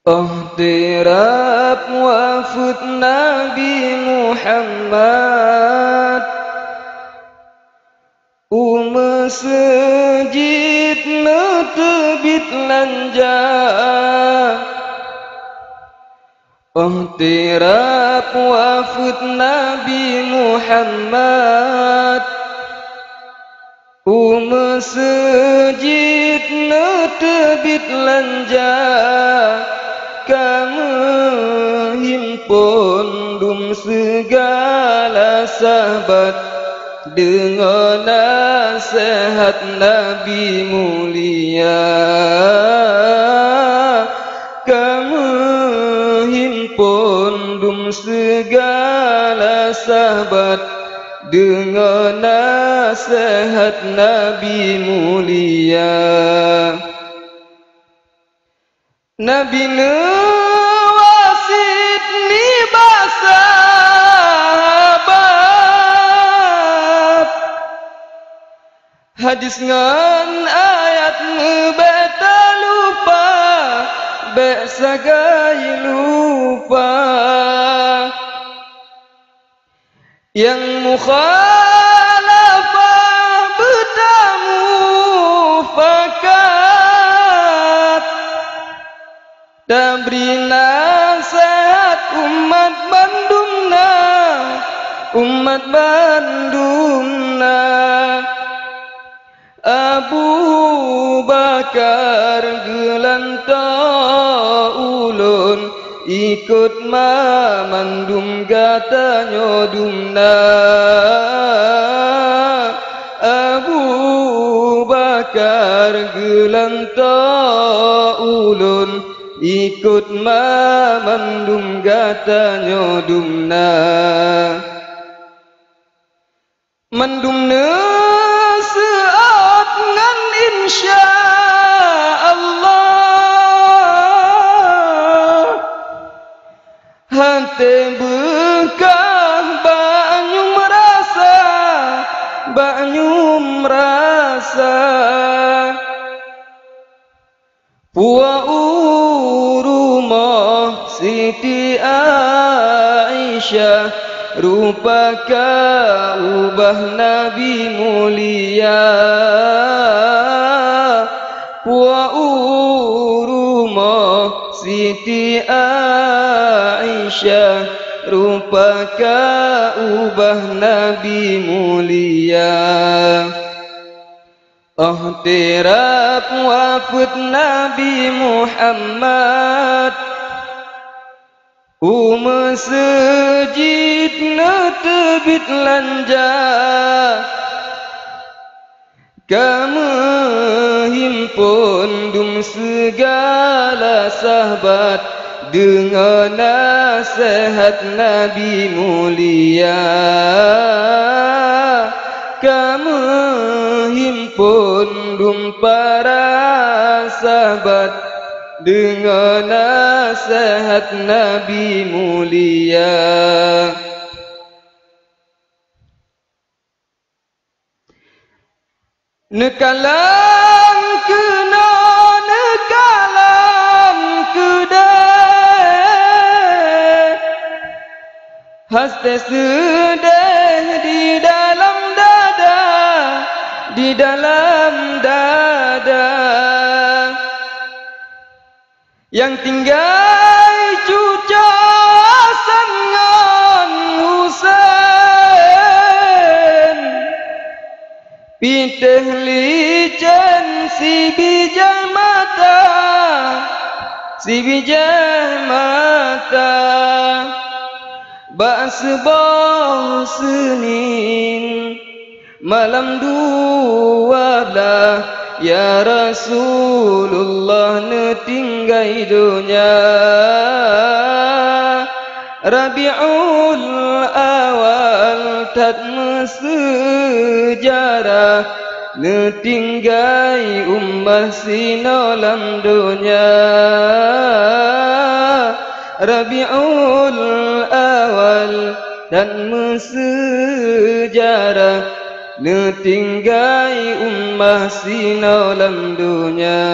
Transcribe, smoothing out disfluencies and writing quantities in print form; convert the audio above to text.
Ihtirab wafud Nabi Muhammad, masjid netebit lanja. Ihtirab wafud Nabi Muhammad, masjid netebit lanja. Kamu himpun dum segala sahabat dengan nasihat Nabi mulia. Kamu himpun dum segala sahabat dengan nasihat Nabi mulia. Nabi wasit ni sahabat, hadis ngan ayat beta lupa, besagai lupa. Yang mukhalafah bertamu fakat, dan beri nasihat umat Bandungna. Abu Bakar gelanta ulun, ikut mamandum gata nyodumna. Abu Bakar gelanta ulun, ikut mamandum gata nyodumna. Mandumna seat ngan insya Allah, hati bekah banyu merasa. Puwa rumah Siti Aisyah, rupaka ubah Nabi mulia. Puwa rumah Siti Aisyah, rupaka ubah Nabi mulia. Ihtirab wafud Nabi Muhammad, masjid netebit lanja. Kamu himpun dum segala sahabat dengan nasihat Nabi mulia. Kamu himpun dum para sahabat dengan nasihat Nabi mulia. Nekalan kena nekalan kedai, haste sedih di dalam dada, di dalam dada. Yang tinggal cuca Hasan ngan Husain, pitih licin si bijak mata. Bak sebuah Senin malam 12, ya Rasulullah netinggai dunia. Rabiul awal tatma sejarah, netinggai ummah sinolam dunia. Rabiul awal tatma sejarah, netinggai ummah sinolam dunia.